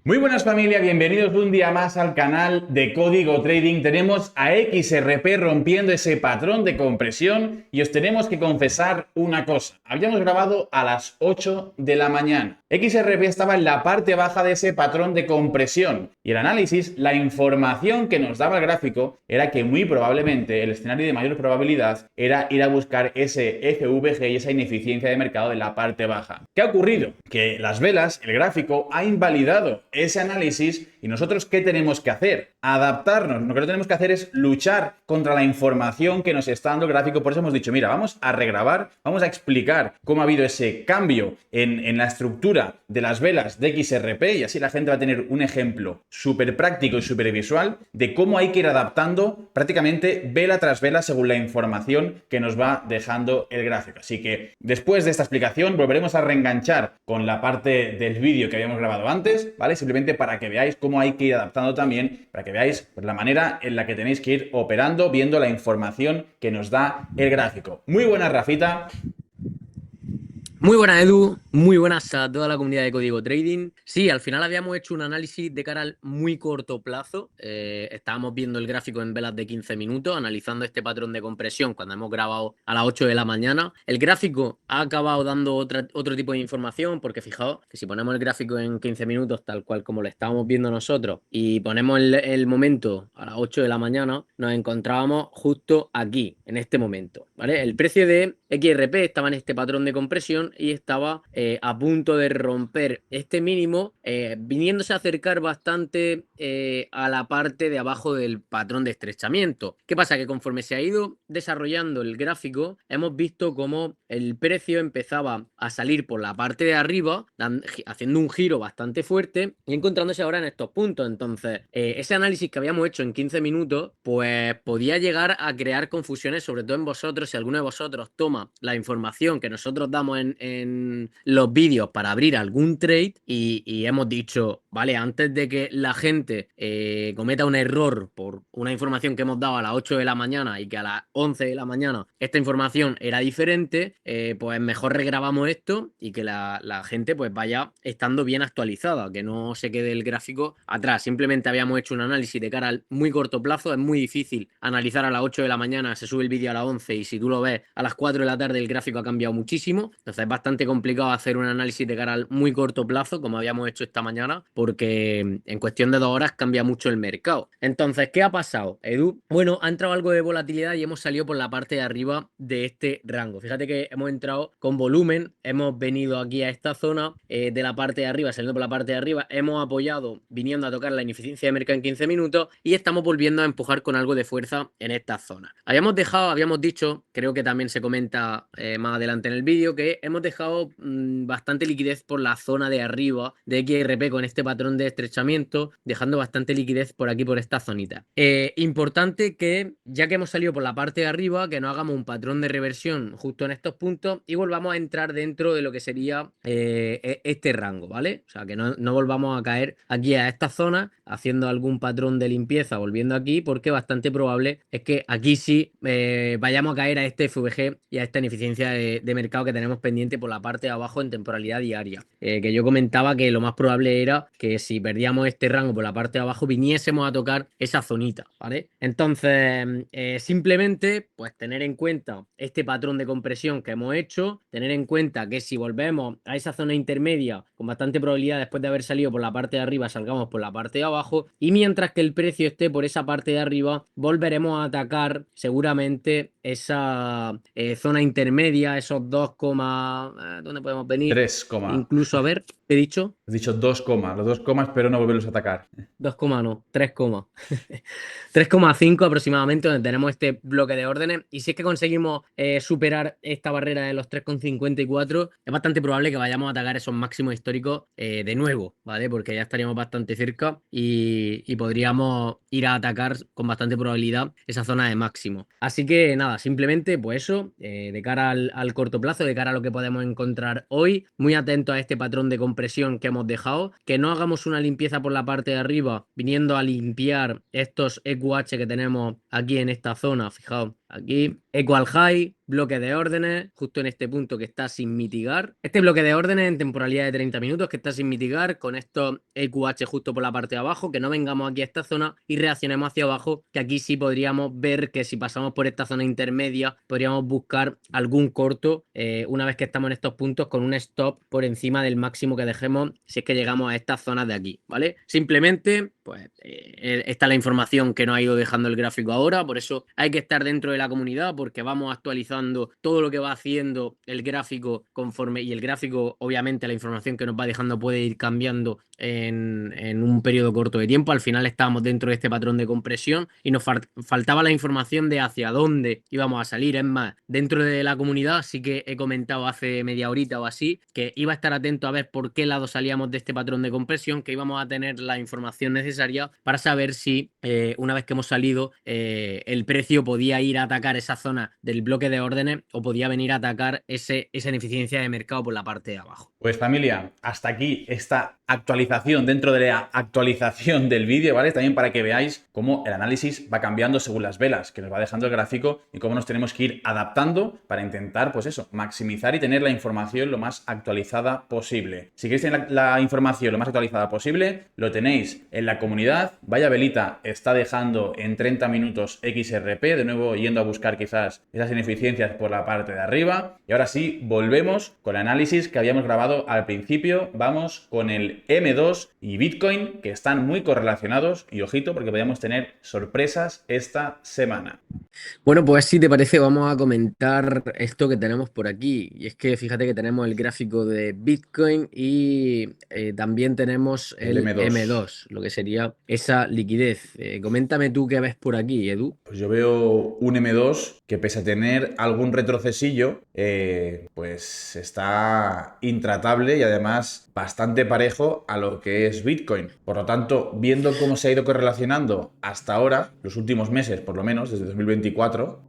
Muy buenas familia, bienvenidos un día más al canal de Código Trading. Tenemos a XRP rompiendo ese patrón de compresión y os tenemos que confesar una cosa. Habíamos grabado a las 8 de la mañana. XRP estaba en la parte baja de ese patrón de compresión y el análisis, la información que nos daba el gráfico era que muy probablemente el escenario de mayor probabilidad era ir a buscar ese FVG y esa ineficiencia de mercado de la parte baja. ¿Qué ha ocurrido? Que las velas, el gráfico, ha invalidado ese análisis y nosotros ¿qué tenemos que hacer? Adaptarnos. Lo que no tenemos que hacer es luchar contra la información que nos está dando el gráfico. Por eso hemos dicho, mira, vamos a regrabar, vamos a explicar cómo ha habido ese cambio en la estructura de las velas de XRP y así la gente va a tener un ejemplo súper práctico y súper visual de cómo hay que ir adaptando prácticamente vela tras vela según la información que nos va dejando el gráfico. Así que después de esta explicación volveremos a reenganchar con la parte del vídeo que habíamos grabado antes, ¿vale? Simplemente para que veáis cómo hay que ir adaptando también, para que veáis pues, la manera en la que tenéis que ir operando viendo la información que nos da el gráfico. Muy buenas, Rafita. Muy buenas, Edu, muy buenas a toda la comunidad de Código Trading. Sí, al final habíamos hecho un análisis de cara al muy corto plazo. Estábamos viendo el gráfico en velas de 15 minutos, analizando este patrón de compresión cuando hemos grabado a las 8 de la mañana. El gráfico ha acabado dando otro tipo de información, porque fijaos que si ponemos el gráfico en 15 minutos, tal cual como lo estábamos viendo nosotros, y ponemos el momento a las 8 de la mañana, nos encontrábamos justo aquí, en este momento, ¿vale? El precio de XRP estaba en este patrón de compresión y estaba a punto de romper este mínimo, viniéndose a acercar bastante a la parte de abajo del patrón de estrechamiento. ¿Qué pasa? Que conforme se ha ido desarrollando el gráfico, hemos visto cómo el precio empezaba a salir por la parte de arriba, haciendo un giro bastante fuerte y encontrándose ahora en estos puntos. Entonces, ese análisis que habíamos hecho en 15 minutos, pues podía llegar a crear confusiones, sobre todo en vosotros, si alguno de vosotros toma la información que nosotros damos en los vídeos para abrir algún trade y hemos dicho, vale, antes de que la gente cometa un error por una información que hemos dado a las 8 de la mañana y que a las 11 de la mañana esta información era diferente, pues mejor regrabamos esto y que la gente pues vaya estando bien actualizada, que no se quede el gráfico atrás. Simplemente habíamos hecho un análisis de cara al muy corto plazo. Es muy difícil analizar a las 8 de la mañana, se sube el vídeo a las 11 y si tú lo ves a las 4 de la tarde el gráfico ha cambiado muchísimo. Entonces es bastante complicado hacer un análisis de cara al muy corto plazo como habíamos hecho esta mañana, porque en cuestión de 2 horas cambia mucho el mercado. Entonces, ¿qué ha pasado, Edu? Bueno, ha entrado algo de volatilidad y hemos salido por la parte de arriba de este rango. Fíjate que hemos entrado con volumen, hemos venido aquí a esta zona de la parte de arriba, saliendo por la parte de arriba, hemos apoyado viniendo a tocar la ineficiencia de mercado en 15 minutos y estamos volviendo a empujar con algo de fuerza en esta zona. Habíamos dicho, creo que también se comenta más adelante en el vídeo, que hemos dejado bastante liquidez por la zona de arriba de XRP con este patrón de estrechamiento, dejando bastante liquidez por aquí, por esta zonita. Importante que, ya que hemos salido por la parte de arriba, que no hagamos un patrón de reversión justo en estos puntos y volvamos a entrar dentro de lo que sería este rango, ¿vale? O sea, que no volvamos a caer aquí a esta zona haciendo algún patrón de limpieza volviendo aquí, porque bastante probable es que aquí sí vayamos a caer a este FVG y a esta ineficiencia de mercado que tenemos pendiente por la parte de abajo en temporalidad diaria. Que yo comentaba que lo más probable era que si perdíamos este rango por la parte de abajo viniésemos a tocar esa zonita, ¿vale? Entonces, simplemente pues tener en cuenta este patrón de compresión que hemos hecho, tener en cuenta que si volvemos a esa zona intermedia con bastante probabilidad después de haber salido por la parte de arriba salgamos por la parte de abajo, y mientras que el precio esté por esa parte de arriba volveremos a atacar seguramente esa zona intermedia, esos 2, ¿dónde podemos venir? 3, Incluso, a ver, he dicho has dicho 2, los 2 comas, pero no volverlos a atacar. 2, no, 3, 3,5 aproximadamente, donde tenemos este bloque de órdenes. Y si es que conseguimos superar esta barrera de los 3,54, es bastante probable que vayamos a atacar esos máximos históricos de nuevo, ¿vale? Porque ya estaríamos bastante cerca y podríamos ir a atacar con bastante probabilidad esa zona de máximo. Así que nada, simplemente pues eso, de cara al corto plazo, de cara a lo que podemos encontrar hoy, muy atento a este patrón de compresión que hemos dejado, que no hagamos una limpieza por la parte de arriba, viniendo a limpiar estos EQH que tenemos aquí en esta zona, fijaos, Aquí, equal high, bloque de órdenes, justo en este punto que está sin mitigar. Este bloque de órdenes en temporalidad de 30 minutos que está sin mitigar, con estos EQH justo por la parte de abajo, que no vengamos aquí a esta zona y reaccionemos hacia abajo, que aquí sí podríamos ver que si pasamos por esta zona intermedia, podríamos buscar algún corto una vez que estamos en estos puntos con un stop por encima del máximo que dejemos si es que llegamos a estas zonas de aquí, ¿vale? Simplemente, pues, esta es la información que nos ha ido dejando el gráfico ahora, por eso hay que estar dentro de la comunidad porque vamos actualizando todo lo que va haciendo el gráfico conforme, y el gráfico, obviamente, la información que nos va dejando puede ir cambiando en un periodo corto de tiempo. Al final estábamos dentro de este patrón de compresión y nos faltaba la información de hacia dónde íbamos a salir. Es más, dentro de la comunidad sí que he comentado hace media horita o así que iba a estar atento a ver por qué lado salíamos de este patrón de compresión, que íbamos a tener la información necesaria para saber si una vez que hemos salido el precio podía ir a atacar esa zona del bloque de órdenes o podía venir a atacar esa ineficiencia de mercado por la parte de abajo. Pues familia, hasta aquí esta actualización dentro de la actualización del vídeo, ¿vale? También para que veáis cómo el análisis va cambiando según las velas que nos va dejando el gráfico y cómo nos tenemos que ir adaptando para intentar, pues eso, maximizar y tener la información lo más actualizada posible. Si queréis tener la información lo más actualizada posible, lo tenéis en la comunidad. Vaya velita está dejando en 30 minutos XRP, de nuevo yendo a buscar quizás esas ineficiencias por la parte de arriba. Y ahora sí, volvemos con el análisis que habíamos grabado al principio. Vamos con el M2 y Bitcoin, que están muy correlacionados, y ojito porque podríamos tener sorpresas esta semana. Bueno, pues si te parece, vamos a comentar esto que tenemos por aquí. Y es que fíjate que tenemos el gráfico de Bitcoin y también tenemos El el M2. M2, lo que sería esa liquidez. Coméntame tú qué ves por aquí, Edu. Pues yo veo un M2 que, pese a tener algún retrocesillo, pues está intratable y además bastante parejo a lo que es Bitcoin. Por lo tanto, viendo cómo se ha ido correlacionando hasta ahora, los últimos meses por lo menos, desde 2024,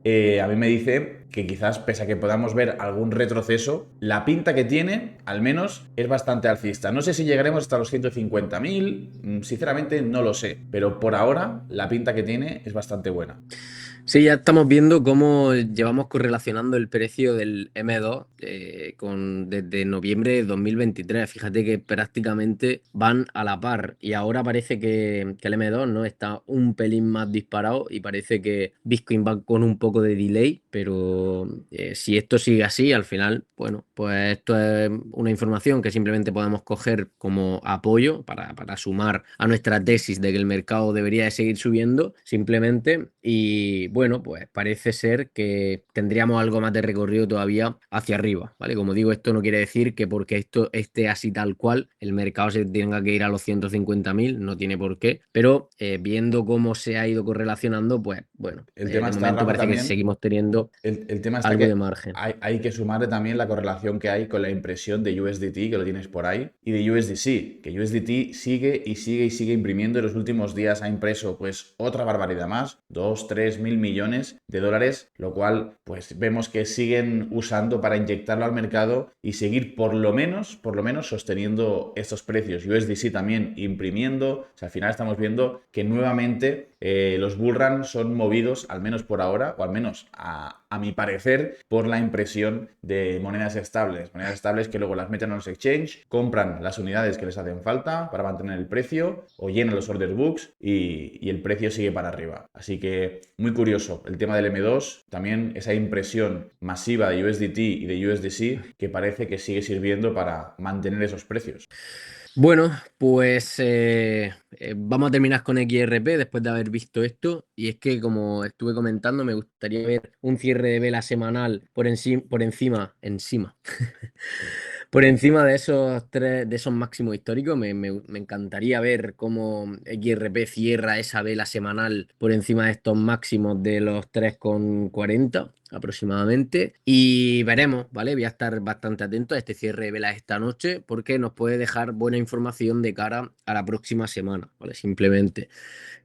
a mí me dice que quizás, pese a que podamos ver algún retroceso, la pinta que tiene, al menos, es bastante alcista. No sé si llegaremos hasta los 150.000, sinceramente no lo sé, pero por ahora la pinta que tiene es bastante buena. Sí, ya estamos viendo cómo llevamos correlacionando el precio del M2 desde noviembre de 2023. Fíjate que prácticamente van a la par y ahora parece que el M2 no está un pelín más disparado y parece que Bitcoin va con un poco de delay, pero si esto sigue así, al final, bueno, pues esto es una información que simplemente podemos coger como apoyo para sumar a nuestra tesis de que el mercado debería de seguir subiendo simplemente. Y bueno, pues parece ser que tendríamos algo más de recorrido todavía hacia arriba, ¿vale? Como digo, esto no quiere decir que porque esto esté así tal cual, el mercado se tenga que ir a los 150.000, no tiene por qué, pero viendo cómo se ha ido correlacionando, pues bueno, El tema de está, momento Rafa, parece que también. seguimos teniendo El tema está algo de que margen. hay que sumarle también la correlación que hay con la impresión de USDT, que lo tienes por ahí, y de USDC, que USDT sigue y sigue y sigue imprimiendo. En los últimos días ha impreso pues otra barbaridad más, 2-3 mil millones de dólares, lo cual pues vemos que siguen usando para inyectarlo al mercado y seguir por lo menos sosteniendo estos precios. USDC también imprimiendo. O sea, al final estamos viendo que nuevamente los bullrun son movidos, al menos por ahora, o al menos a mi parecer, por la impresión de monedas estables que luego las meten a los exchange, compran las unidades que les hacen falta para mantener el precio o llenan los order books y el precio sigue para arriba. Así que muy curioso el tema del M2, también esa impresión masiva de USDT y de USDC que parece que sigue sirviendo para mantener esos precios. Bueno, pues vamos a terminar con XRP después de haber visto esto. Y es que, como estuve comentando, me gustaría ver un cierre de vela semanal encima por encima de esos máximos históricos. Me encantaría ver cómo XRP cierra esa vela semanal por encima de estos máximos de los 3,40 aproximadamente. Y veremos, ¿vale? Voy a estar bastante atento a este cierre de velas esta noche porque nos puede dejar buena información de cara a la próxima semana, ¿vale? Simplemente.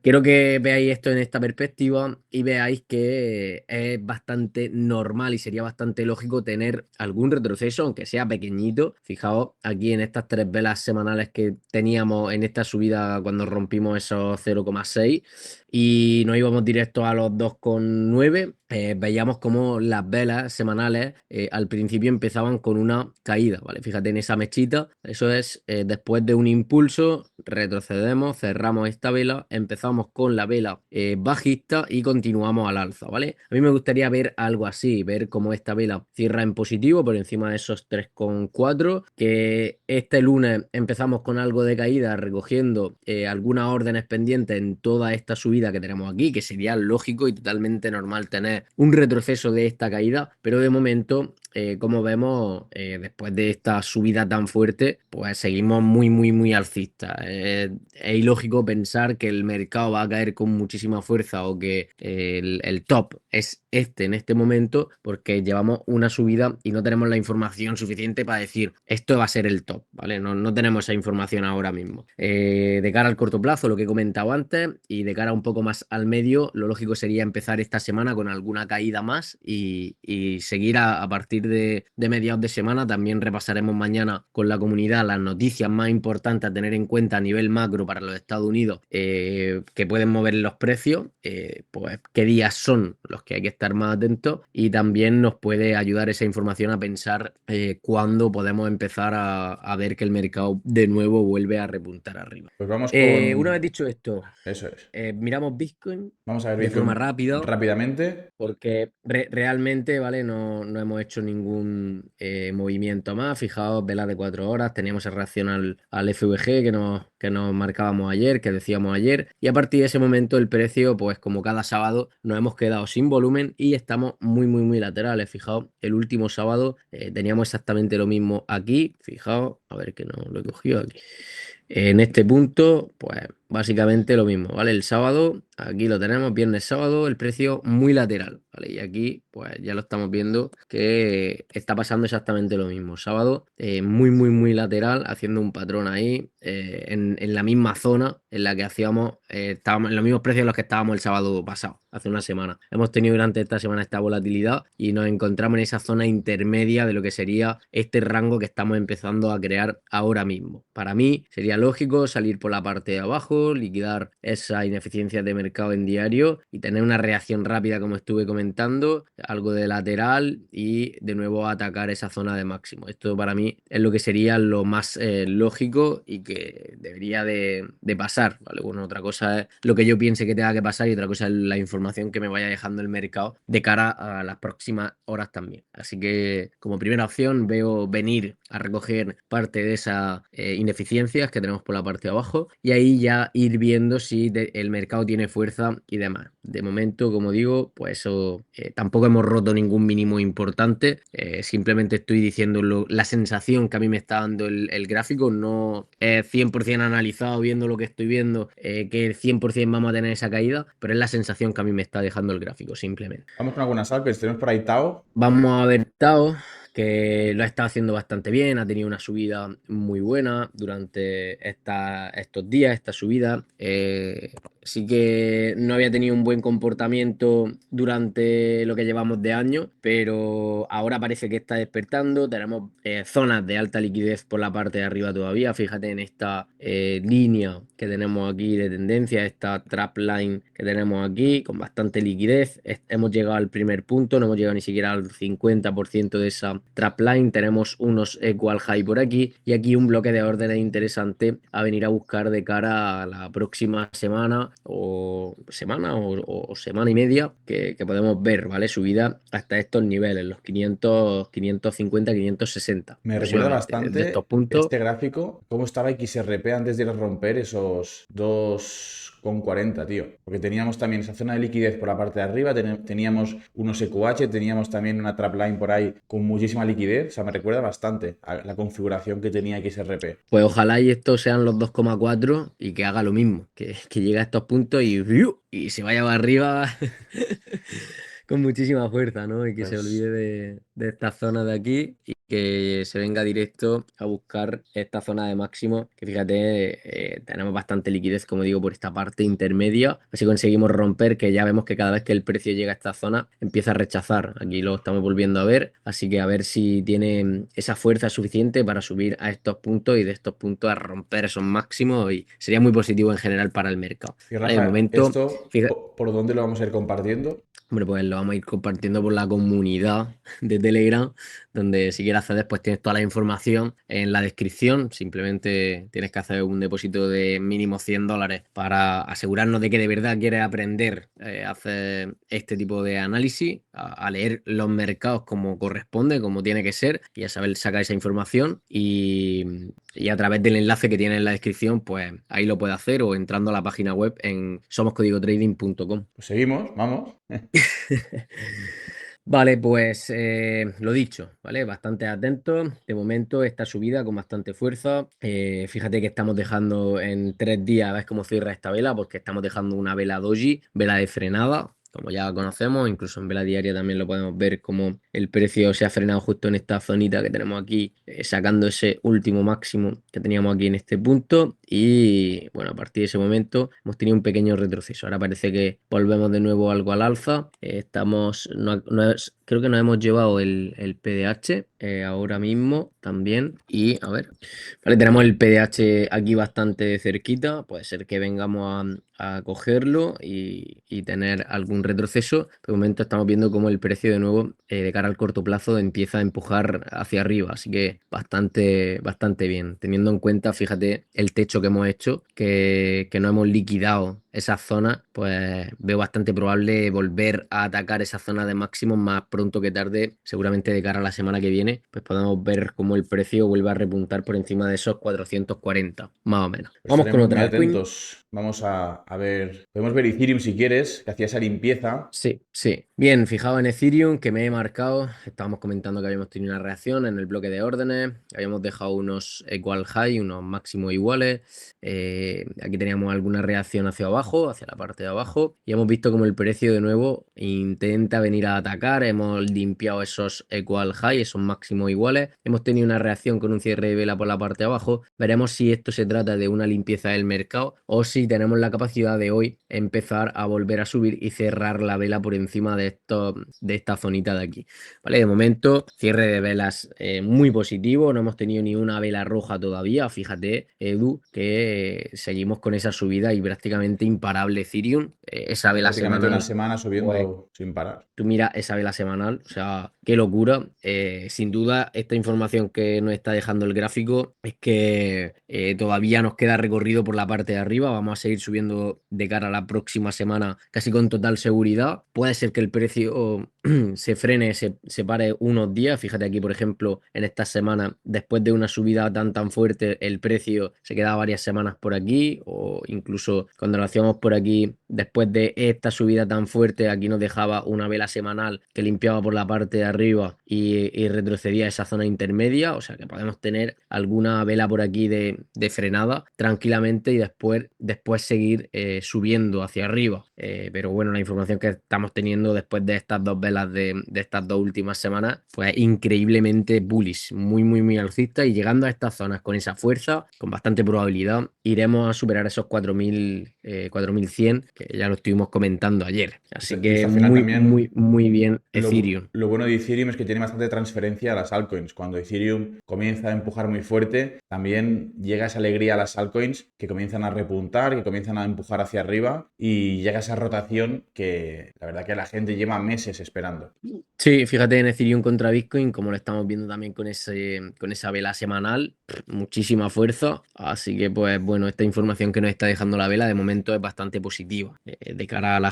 Quiero que veáis esto en esta perspectiva y veáis que es bastante normal y sería bastante lógico tener algún retroceso, aunque sea pequeñito. Fijaos aquí en estas 3 velas semanales que teníamos en esta subida cuando rompimos esos 0,6 y nos íbamos directo a los 2,9. veíamos cómo las velas semanales al principio empezaban con una caída, ¿vale? Fíjate en esa mechita, eso es después de un impulso, retrocedemos, cerramos esta vela, empezamos con la vela bajista y continuamos al alza, ¿vale? A mí me gustaría ver algo así, ver cómo esta vela cierra en positivo por encima de esos 3,4, que este lunes empezamos con algo de caída, recogiendo algunas órdenes pendientes en toda esta subida que tenemos aquí, que sería lógico y totalmente normal tener un retroceso de esta caída, pero de momento, como vemos, después de esta subida tan fuerte, pues seguimos muy, muy, muy alcistas. Es ilógico pensar que el mercado va a caer con muchísima fuerza o que el top es este en este momento, porque llevamos una subida y no tenemos la información suficiente para decir esto va a ser el top, ¿vale? No, no tenemos esa información ahora mismo. De cara al corto plazo, lo que he comentado antes, y de cara un poco más al medio, lo lógico sería empezar esta semana con alguna caída más y seguir a partir de mediados de semana. También repasaremos mañana con la comunidad las noticias más importantes a tener en cuenta a nivel macro para los Estados Unidos, que pueden mover los precios, pues qué días son los que hay que estar más atentos, y también nos puede ayudar esa información a pensar cuándo podemos empezar a ver que el mercado de nuevo vuelve a repuntar arriba. Pues vamos Una vez con... dicho esto, Eso es. miramos Bitcoin Vamos a ver de forma Bitcoin rápida, rápidamente. porque realmente, ¿vale? No, no hemos hecho ningún movimiento más. Fijaos, velas de 4 horas, teníamos en reacción al FVG que nos marcábamos ayer, que decíamos ayer, y a partir de ese momento el precio, pues como cada sábado, nos hemos quedado sin volumen y estamos muy, muy, muy laterales. Fijaos, el último sábado teníamos exactamente lo mismo aquí. Fijaos, a ver que no lo he cogido aquí. En este punto, pues básicamente lo mismo, ¿vale? El sábado, aquí lo tenemos, viernes sábado, el precio muy lateral, ¿vale? Y aquí, pues ya lo estamos viendo que está pasando exactamente lo mismo. Sábado, muy, muy, muy lateral, haciendo un patrón ahí, en la misma zona en la que hacíamos, estábamos en los mismos precios en los que estábamos el sábado pasado, hace una semana. Hemos tenido durante esta semana esta volatilidad y nos encontramos en esa zona intermedia de lo que sería este rango que estamos empezando a crear ahora mismo. Para mí sería lógico salir por la parte de abajo, liquidar esa ineficiencia de mercado en diario y tener una reacción rápida, como estuve comentando, algo de lateral y de nuevo atacar esa zona de máximo. Esto para mí es lo que sería lo más lógico y que debería de pasar, ¿vale? Bueno, otra cosa es lo que yo piense que tenga que pasar y otra cosa es la información que me vaya dejando el mercado de cara a las próximas horas también. Así que como primera opción veo venir a recoger parte de esas ineficiencias que tenemos por la parte de abajo y ahí ya ir viendo si el mercado tiene fuerza y demás. De momento, como digo, pues eso, tampoco hemos roto ningún mínimo importante, simplemente estoy diciendo la sensación que a mí me está dando el gráfico. No es 100% analizado viendo lo que estoy viendo, que 100% vamos a tener esa caída, pero es la sensación que a mí me está dejando el gráfico, simplemente. Vamos con algunas alpes. Tenemos por ahí Tao. Vamos a ver Tao, que lo ha estado haciendo bastante bien, ha tenido una subida muy buena durante estos días, esta subida. Sí que no había tenido un buen comportamiento durante lo que llevamos de año, pero ahora parece que está despertando. Tenemos zonas de alta liquidez por la parte de arriba todavía. Fíjate en esta línea que tenemos aquí de tendencia, esta trap line que tenemos aquí, con bastante liquidez. Hemos llegado al primer punto, no hemos llegado ni siquiera al 50% de esa trap line. Tenemos unos equal high por aquí y aquí un bloque de órdenes interesante a venir a buscar de cara a la próxima semana o semana y media que podemos ver, ¿vale? Subida hasta estos niveles, los 500, 550, 560 Me recuerda aproximadamente. Desde estos bastante puntos, este gráfico, cómo estaba XRP antes de ir a romper esos 2,40, tío. Porque teníamos también esa zona de liquidez por la parte de arriba, teníamos unos EQH, teníamos también una trapline por ahí con muchísima liquidez. O sea, me recuerda bastante a la configuración que tenía XRP. pues ojalá y estos sean los 2,4 y que haga lo mismo, que llegue a estos puntos y se vaya para arriba con muchísima fuerza, ¿no? Y que se Pues olvide de esta zona de aquí y que se venga directo a buscar esta zona de máximo, que fíjate, tenemos bastante liquidez, como digo, por esta parte intermedia. Así conseguimos romper, que ya vemos que cada vez que el precio llega a esta zona empieza a rechazar. Aquí lo estamos volviendo a ver, así que a ver si tiene esa fuerza suficiente para subir a estos puntos y de estos puntos a romper esos máximos, y sería muy positivo en general para el mercado. y ¿Vale? De Rafa, momento, ¿esto fíjate, por dónde lo vamos a ir compartiendo? Hombre, pues lo vamos a ir compartiendo por la comunidad de Telegram, donde si quieres acceder, pues tienes toda la información en la descripción. Simplemente tienes que hacer un depósito de mínimo $100 para asegurarnos de que de verdad quieres aprender a hacer este tipo de análisis, a leer los mercados como corresponde, como tiene que ser, y a saber sacar esa información. Y a través del enlace que tiene en la descripción, pues ahí lo puedes hacer o entrando a la página web en somoscódigotrading.com. Pues seguimos, vamos. Vale, pues lo dicho, ¿vale? Bastante atento. De momento, esta subida con bastante fuerza. Fíjate que estamos dejando en 3 días, a ver cómo cierra esta vela, porque estamos dejando una vela doji, vela de frenada, como ya conocemos, incluso en vela diaria también lo podemos ver como el precio se ha frenado justo en esta zonita que tenemos aquí, sacando ese último máximo que teníamos aquí en este punto. Y bueno, a partir de ese momento hemos tenido un pequeño retroceso. Ahora parece que volvemos de nuevo algo al alza. Creo que nos hemos llevado el PDH ahora mismo también. Y a ver, vale, tenemos el PDH aquí bastante cerquita. Puede ser que vengamos a cogerlo y tener algún retroceso. De momento estamos viendo cómo el precio de nuevo de cara al corto plazo empieza a empujar hacia arriba, así que bastante bien, teniendo en cuenta, fíjate, el techo que hemos hecho, que no hemos liquidado esa zona, pues veo bastante probable volver a atacar esa zona de máximo más pronto que tarde, seguramente de cara a la semana que viene, pues podemos ver cómo el precio vuelve a repuntar por encima de esos 440, más o menos. Pues Vamos con estaremos muy otra altcoin. atentos. Vamos a ver. Podemos ver Ethereum si quieres, que hacía esa limpieza. Sí, sí. Bien, fijado en Ethereum, que me he marcado. Estábamos comentando que habíamos tenido una reacción en el bloque de órdenes. Habíamos dejado unos equal high, unos máximos iguales. Aquí teníamos alguna reacción hacia abajo, hacia la parte de abajo. Y hemos visto como el precio de nuevo intenta venir a atacar. Hemos limpiado esos equal high, esos máximos iguales. Hemos tenido una reacción con un cierre de vela por la parte de abajo. Veremos si esto se trata de una limpieza del mercado o si tenemos la capacidad de hoy empezar a volver a subir y cerrar la vela por encima de esta zonita de aquí. Vale, de momento, cierre de velas muy positivo. No hemos tenido ni una vela roja todavía. Fíjate, Edu, que seguimos con esa subida y prácticamente imparable Ethereum. Esa vela Prácticamente una semanal, semana pues subiendo sin parar. tú mira esa vela semanal, o sea, qué locura. Sin duda, esta información que nos está dejando el gráfico es que todavía nos queda recorrido por la parte de arriba. Vamos a seguir subiendo de cara a la próxima semana casi con total seguridad. Puede ser que el precio se frene, se pare unos días. Fíjate aquí, por ejemplo, en esta semana, después de una subida tan fuerte, el precio se queda varias semanas por aquí, o incluso cuando lo hacíamos por aquí, después de esta subida tan fuerte, aquí nos dejaba una vela semanal que limpiaba por la parte de arriba y retrocedía a esa zona intermedia. O sea que podemos tener alguna vela por aquí de frenada tranquilamente y después seguir subiendo hacia arriba. Pero bueno, la información que estamos teniendo después de estas dos velas de estas dos últimas semanas, pues increíblemente bullish, muy alcista, y llegando a estas zonas con esa fuerza, con bastante probabilidad, iremos a superar esos 4100 que ya lo estuvimos comentando ayer. Así Y esto que al final también muy bien Lo, Ethereum. lo bueno de Ethereum es que tiene bastante transferencia a las altcoins. Cuando Ethereum comienza a empujar muy fuerte, también llega esa alegría a las altcoins que comienzan a repuntar, que comienzan a empujar hacia arriba y llega esa rotación que la verdad que la gente lleva meses esperando. Sí, fíjate en Ethereum contra Bitcoin, como lo estamos viendo también con esa vela semanal, muchísima fuerza. Así que, pues bueno, esta información que nos está dejando la vela de momento es bastante positiva. De cara a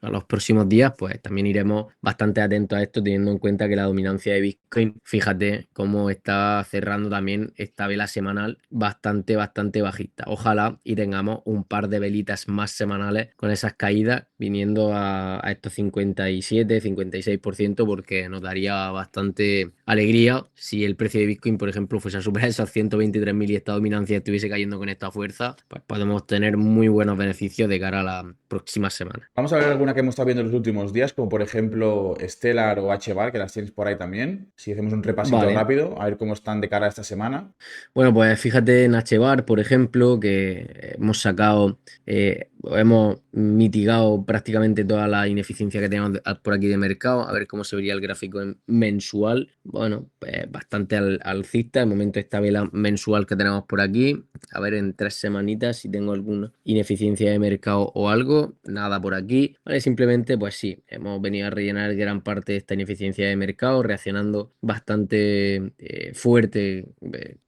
a los próximos días, pues también iremos bastante atentos a esto, teniendo en cuenta que la dominancia de Bitcoin, fíjate cómo está cerrando también esta vela semanal bastante bajista. Ojalá y tengamos un par de velitas más semanales con esas caídas viniendo a estos 57-56%, porque nos daría bastante alegría si el precio de Bitcoin, por ejemplo, fuese a superar esos 123.000 y esta dominancia estuviese cayendo con esta fuerza, pues podemos tener muy buenos beneficios de cara a la próxima semana. Vamos a ver alguna que hemos estado viendo en los últimos días, como por ejemplo Stellar o HBAR, que las tienes por ahí también. Si hacemos un repasito Vale. rápido, a ver cómo están de cara a esta semana. Bueno, pues fíjate en HBAR, por ejemplo, que hemos sacado hemos mitigado prácticamente toda la ineficiencia que tenemos por aquí de mercado. A ver cómo se vería el gráfico en mensual. Bueno, pues bastante alcista. De momento esta vela mensual que tenemos por aquí. A ver en 3 semanitas si tengo alguna ineficiencia de mercado o algo. Nada por aquí. Vale, simplemente pues sí, hemos venido a rellenar gran parte de esta ineficiencia de mercado, reaccionando bastante fuerte,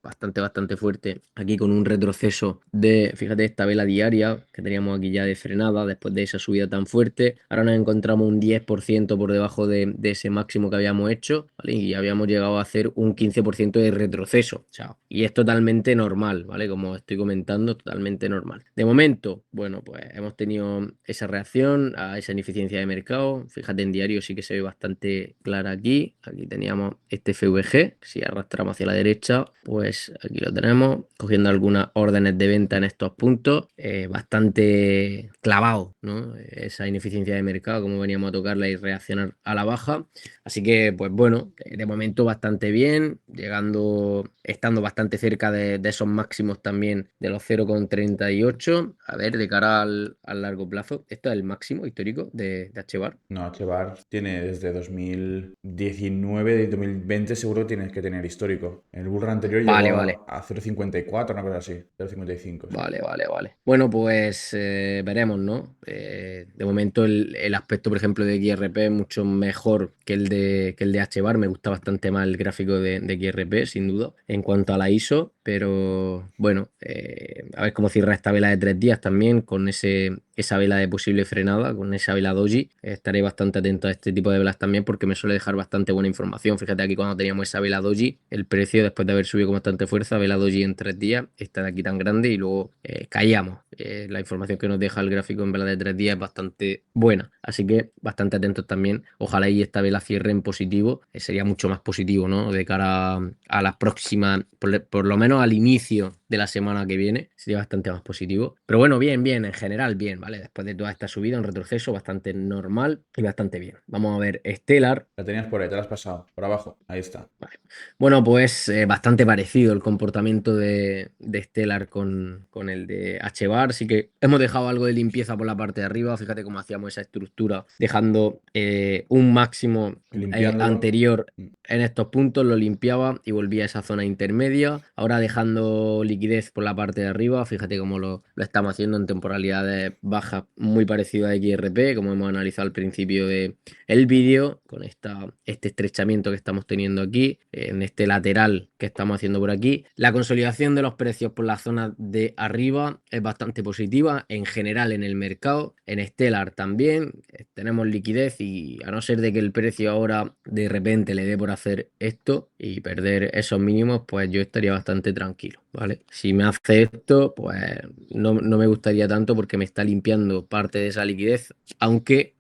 bastante fuerte aquí con un retroceso de, fíjate, esta vela diaria que teníamos aquí ya de frenada después de esa subida tan fuerte. Ahora nos encontramos un 10% por debajo de ese máximo que habíamos hecho, ¿vale? Y habíamos llegado a hacer un 15% de retroceso, o sea, y es totalmente normal, ¿vale? Como estoy comentando, totalmente normal. De momento, bueno, pues hemos tenido esa reacción a esa ineficiencia de mercado. Fíjate, en diario sí que se ve bastante clara aquí. Aquí teníamos este FVG, si arrastramos hacia la derecha, pues aquí lo tenemos, cogiendo algunas órdenes de venta en estos puntos, bastante clavado, ¿no? Esa ineficiencia de mercado, como veníamos a tocarla y reaccionar a la baja. Así que, pues bueno, de momento bastante bien, estando bastante cerca de esos máximos también de los 0,38. A ver, de cara al largo plazo, esto es el máximo histórico de H-Bar. No, Chevar tiene desde 2019, 2020 seguro tienes que tener histórico. El bull run anterior llegó Vale, vale. a 0,54, una cosa así, 0,55. Sí. Vale. Bueno, pues veremos, ¿no? De momento el aspecto, por ejemplo, de XRP es mucho mejor que el de H-Bar. Me gusta bastante más el gráfico de XRP, sin duda, en cuanto a la ISO. Pero bueno, a ver cómo cierra esta vela de 3 días también, con esa vela de posible frenada, con esa vela doji. Estaré bastante atento a este tipo de velas también porque me suele dejar bastante buena información. Fíjate aquí cuando teníamos esa vela doji, el precio después de haber subido con bastante fuerza, vela doji en 3 días, esta de aquí tan grande y luego caíamos. La información que nos deja el gráfico en vela de 3 días es bastante buena, así que bastante atentos también. Ojalá y esta vela cierre en positivo, sería mucho más positivo, ¿no? De cara a las próximas, por lo menos al inicio de la semana que viene, sería bastante más positivo. Pero bueno, bien, en general, bien, ¿vale? Después de toda esta subida, un retroceso bastante normal y bastante bien. Vamos a ver Stellar. La tenías por ahí, te la has pasado, por abajo, ahí está. Vale. Bueno, pues bastante parecido el comportamiento de Stellar con el de H-Bar. Así que hemos dejado algo de limpieza por la parte de arriba. Fíjate cómo hacíamos esa estructura, dejando un máximo Limpiándolo. anterior Mm. en estos puntos, lo limpiaba y volvía a esa zona intermedia. Ahora dejando liquidez por la parte de arriba. Fíjate cómo lo estamos haciendo en temporalidades bajas, muy parecido a XRP, como hemos analizado al principio del vídeo, con este estrechamiento que estamos teniendo aquí, en este lateral que estamos haciendo por aquí. La consolidación de los precios por la zona de arriba es bastante positiva en general en el mercado. En Stellar también tenemos liquidez y a no ser de que el precio ahora de repente le dé por hacer esto y perder esos mínimos, pues yo estaría bastante tranquilo, ¿vale? Si me hace esto, pues no me gustaría tanto porque me está limpiando parte de esa liquidez, aunque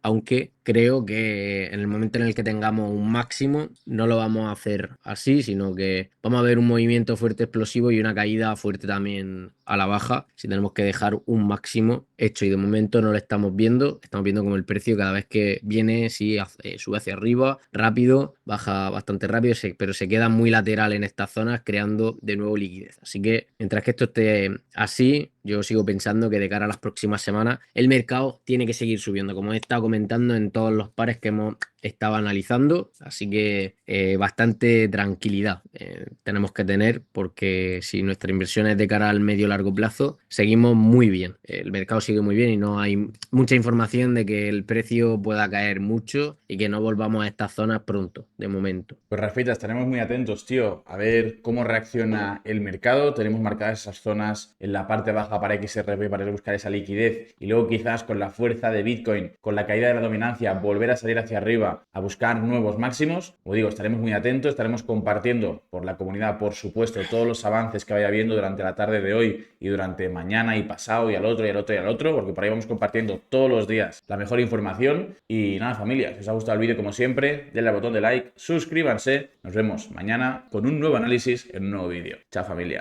creo que en el momento en el que tengamos un máximo no lo vamos a hacer así, sino que vamos a ver un movimiento fuerte explosivo y una caída fuerte también a la baja si tenemos que dejar un máximo hecho, y de momento no lo estamos viendo como el precio cada vez que viene sí sube hacia arriba rápido, baja bastante rápido, pero se queda muy lateral en estas zonas creando de nuevo liquidez. Así que mientras que esto esté así, yo sigo pensando que de cara a las próximas semanas el mercado tiene que seguir subiendo, como he estado comentando en todos los pares que hemos estado analizando. Así que bastante tranquilidad tenemos que tener, porque si nuestra inversión es de cara al medio largo plazo, seguimos muy bien. El mercado sigue muy bien y no hay mucha información de que el precio pueda caer mucho y que no volvamos a estas zonas pronto, de momento. Pues Rafita, estaremos muy atentos, tío, a ver cómo reacciona el mercado. Tenemos marcadas esas zonas en la parte baja para XRP para buscar esa liquidez y luego quizás con la fuerza de Bitcoin, con la caída de la dominancia, volver a salir hacia arriba a buscar nuevos máximos. Como digo, estaremos muy atentos, estaremos compartiendo por la comunidad, por supuesto, todos los avances que vaya viendo durante la tarde de hoy y durante mañana y pasado y al otro y al otro y al otro, porque por ahí vamos compartiendo todos los días la mejor información. Y nada, familia, si os ha gustado el vídeo, como siempre, denle al botón de like, suscríbanse. Nos vemos mañana con un nuevo análisis en un nuevo vídeo. Chao, familia.